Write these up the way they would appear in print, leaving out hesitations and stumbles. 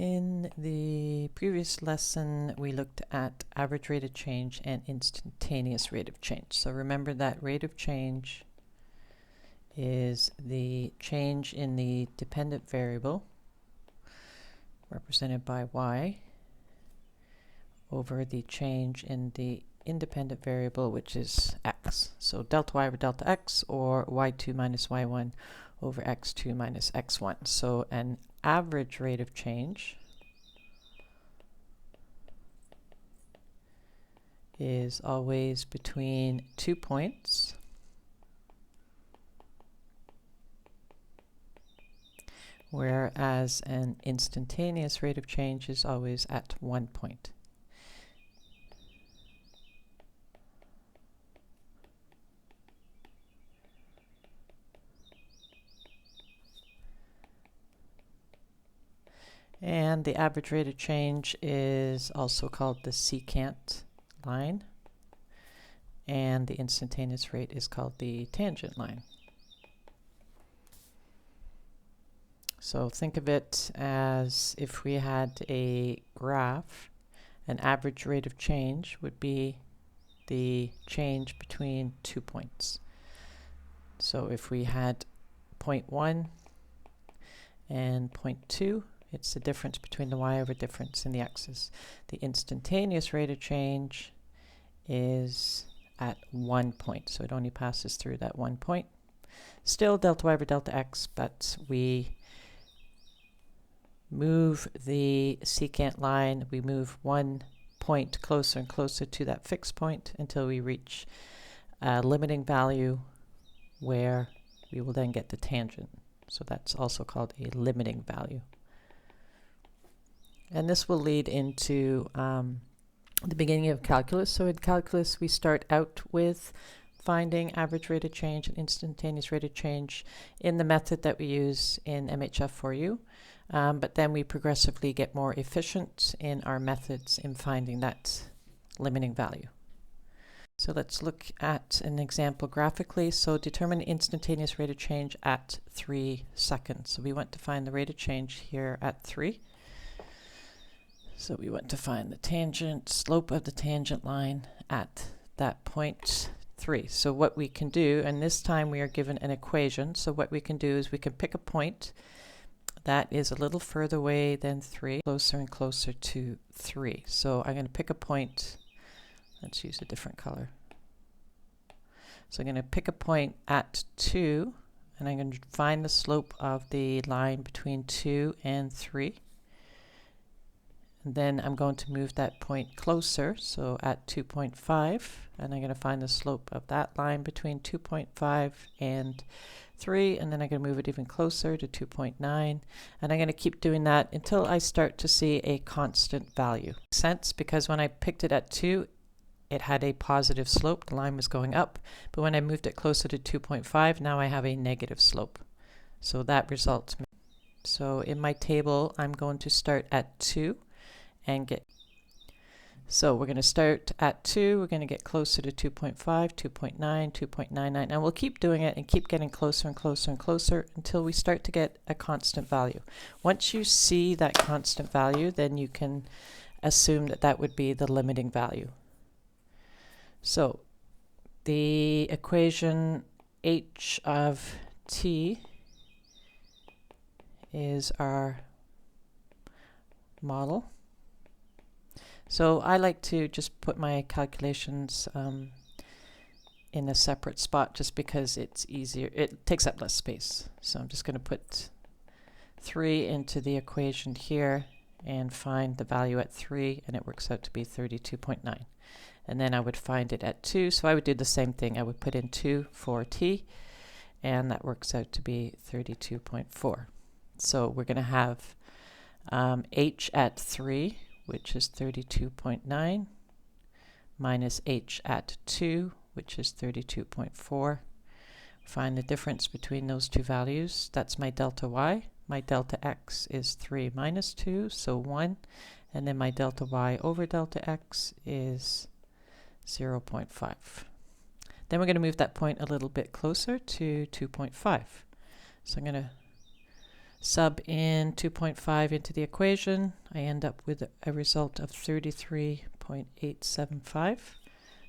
In the previous lesson, we looked at average rate of change and instantaneous rate of change. So remember that rate of change is the change in the dependent variable, represented by y, over the change in the independent variable, which is x. So delta y over delta x, or y2 minus y1 over x2 minus x1. So an average rate of change is always between 2 points, whereas an instantaneous rate of change is always at 1 point. And the average rate of change is also called the secant line, and the instantaneous rate is called the tangent line. So think of it as if we had a graph, an average rate of change would be the change between 2 points. So if we had point 1 and point 2, it's the difference between the y over difference in the x's. The instantaneous rate of change is at 1 point, so it only passes through that 1 point. Still delta y over delta x, but we move the secant line, we move 1 point closer and closer to that fixed point until we reach a limiting value where we will then get the tangent. So that's also called a limiting value. And this will lead into the beginning of calculus. So in calculus, we start out with finding average rate of change and instantaneous rate of change in the method that we use in MHF4U. But then we progressively get more efficient in our methods in finding that limiting value. So let's look at an example graphically. So determine the instantaneous rate of change at 3 seconds. So we want to find the rate of change here at 3. So we want to find the tangent, slope of the tangent line at that point 3. So what we can do, and this time we are given an equation, so what we can do is we can pick a point that is a little further away than 3, closer and closer to 3. So I'm going to pick a point, let's use a different color. So I'm going to pick a point at 2, and I'm going to find the slope of the line between 2 and 3. And then I'm going to move that point closer, so at 2.5, and I'm going to find the slope of that line between 2.5 and 3, and then I'm going to move it even closer to 2.9, and I'm going to keep doing that until I start to see a constant value. Makes sense, because when I picked it at 2, it had a positive slope, the line was going up, but when I moved it closer to 2.5, now I have a negative slope. So that results. So in my table, I'm going to start at 2 and get, so we're going to start at 2, we're going to get closer to 2.5, 2.9, 2.99, and we'll keep doing it and keep getting closer and closer and closer until we start to get a constant value. Once you see that constant value, then you can assume that that would be the limiting value. So the equation h of t is our model. So I like to just put my calculations in a separate spot just because it's easier. It takes up less space. So I'm just going to put 3 into the equation here and find the value at 3, and it works out to be 32.9. And then I would find it at 2. So I would do the same thing. I would put in 2 for t, and that works out to be 32.4. So we're going to have h at 3, which is 32.9, minus h at 2, which is 32.4. Find the difference between those two values. That's my delta y. My delta x is 3 minus 2, so 1. And then my delta y over delta x is 0.5. Then we're going to move that point a little bit closer to 2.5. So I'm going to Sub in 2.5 into the equation, I end up with a result of 33.875.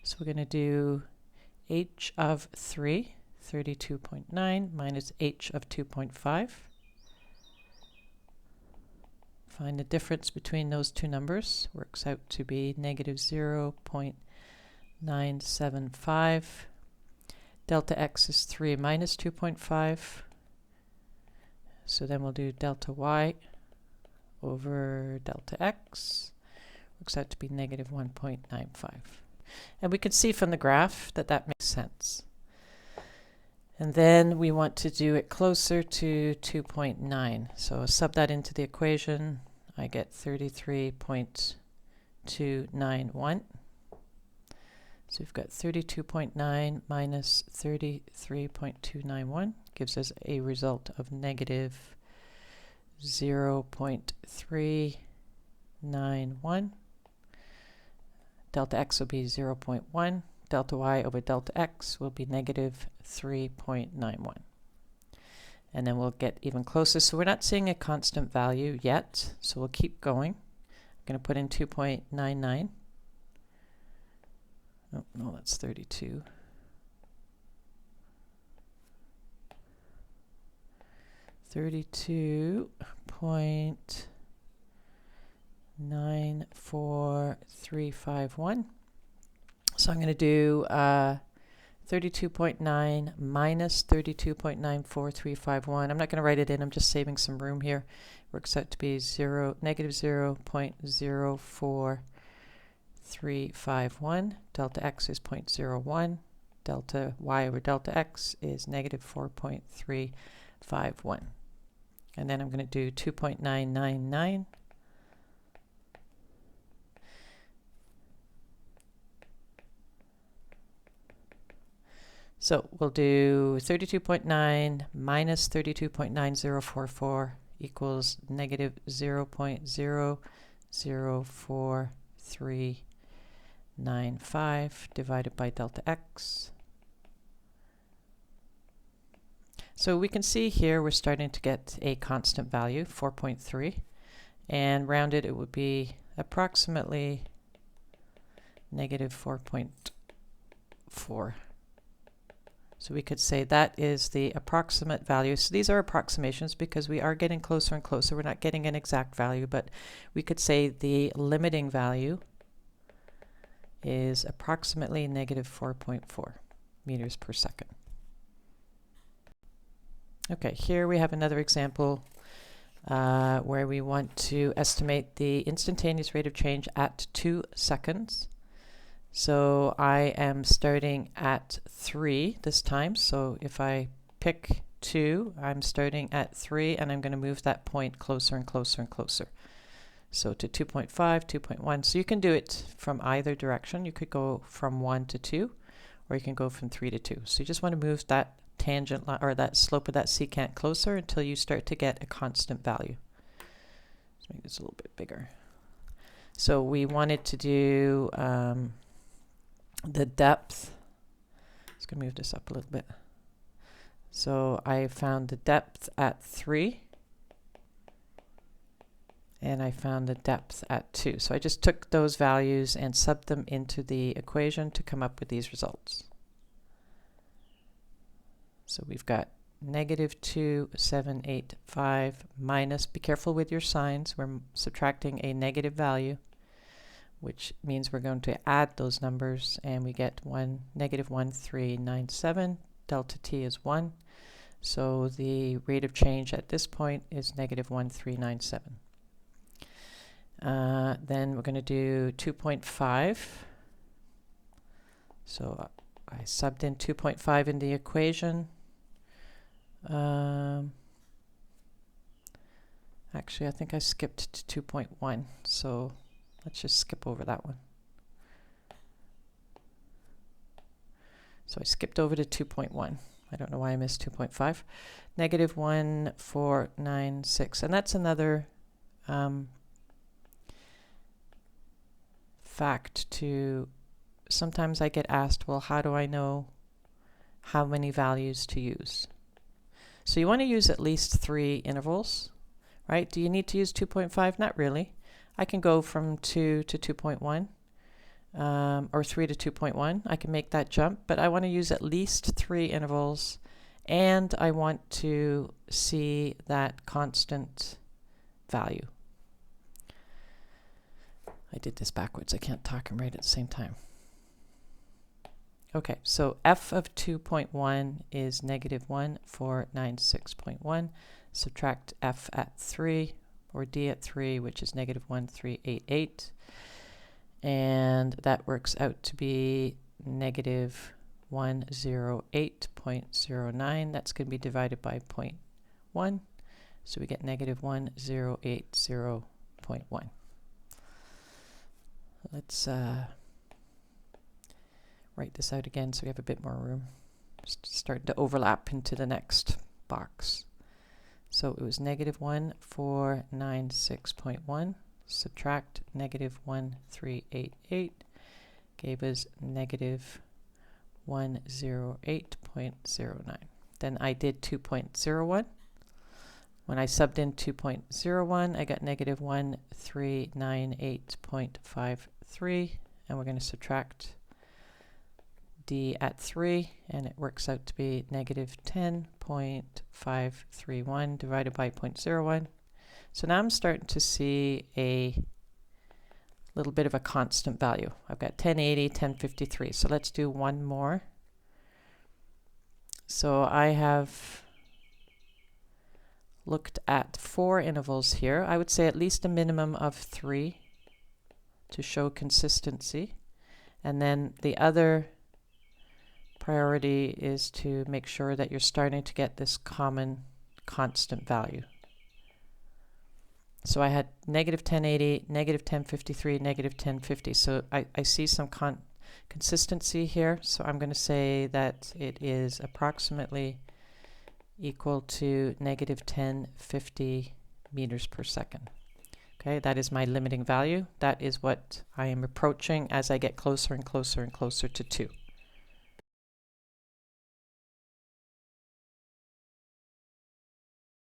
So we're going to do h of 3, 32.9, minus h of 2.5. Find the difference between those two numbers. Works out to be negative 0.975. Delta x is 3 minus 2.5. So then we'll do delta y over delta x. Works out to be negative 1.95. And we can see from the graph that that makes sense. And then we want to do it closer to 2.9. So sub that into the equation. I get 33.291. So we've got 32.9 minus 33.291 gives us a result of negative 0.391. Delta x will be 0.1. Delta y over delta x will be negative 3.91. And then we'll get even closer. So we're not seeing a constant value yet, so we'll keep going. I'm going to put in 2.99. Oh, no, that's 32. 32.94351. So I'm going to do 32.9 minus 32.94351. I'm not going to write it in, I'm just saving some room here. Works out to be negative 0.04351. Delta x is 0.01. Delta y over delta x is negative 4.351. And then I'm going to do 2.999. So we'll do 32.9 minus 32.9044 equals negative 0.004395 divided by delta x. So we can see here we're starting to get a constant value, 4.3, and rounded it would be approximately negative 4.4. So we could say that is the approximate value. So these are approximations because we are getting closer and closer. We're not getting an exact value, but we could say the limiting value is approximately negative 4.4 meters per second. Okay, here we have another example where we want to estimate the instantaneous rate of change at 2 seconds. So I am starting at 3 this time. So if I pick 2, I'm starting at 3, and I'm going to move that point closer and closer and closer. So to 2.5, 2.1. So you can do it from either direction. You could go from 1 to 2, or you can go from 3 to 2. So you just want to move that tangent line or that slope of that secant closer until you start to get a constant value. Let's make this a little bit bigger. So we wanted to do the depth. Just going to move this up a little bit. So I found the depth at 3, and I found the depth at 2. So I just took those values and subbed them into the equation to come up with these results. So we've got negative 2785 minus, be careful with your signs, we're subtracting a negative value, which means we're going to add those numbers, and we get negative 1397. Delta t is 1. So the rate of change at this point is negative 1397. Then we're going to do 2.5. So I subbed in 2.5 in the equation. Actually, I think I skipped to 2.1. So let's just skip over that one. So I skipped over to 2.1. I don't know why I missed 2.5. Negative 1496. And that's another fact to, sometimes I get asked, well, how do I know how many values to use? So you want to use at least 3 intervals. right? Do you need to use 2.5? Not really. I can go from 2 to 2.1 or 3 to 2.1. I can make that jump, but I want to use at least 3 intervals, and I want to see that constant value. I did this backwards. I can't talk and write at the same time. Okay, so f of 2.1 is -1,496.1. Subtract f at 3, or d at 3, which is -1,388. And that works out to be -108.09. That's going to be divided by 0.1. So we get -1080.1. Let's write this out again so we have a bit more room. Starting to overlap into the next box. So it was -1,496.1. Subtract -1,388 gave us -108.09. Then I did 2.01. When I subbed in 2.01, I got -1398.53, and we're going to subtract d at 3, and it works out to be -10.531 divided by 0.01. So now I'm starting to see a little bit of a constant value. I've got 1080, 1053. So let's do one more. So I have looked at 4 intervals here. I would say at least a minimum of 3 to show consistency. And then the other priority is to make sure that you're starting to get this common constant value. So I had -1080, -1053, -1050. So I see some consistency here. So I'm going to say that it is approximately equal to -1050 meters per second. Okay, that is my limiting value. That is what I am approaching as I get closer and closer and closer to 2.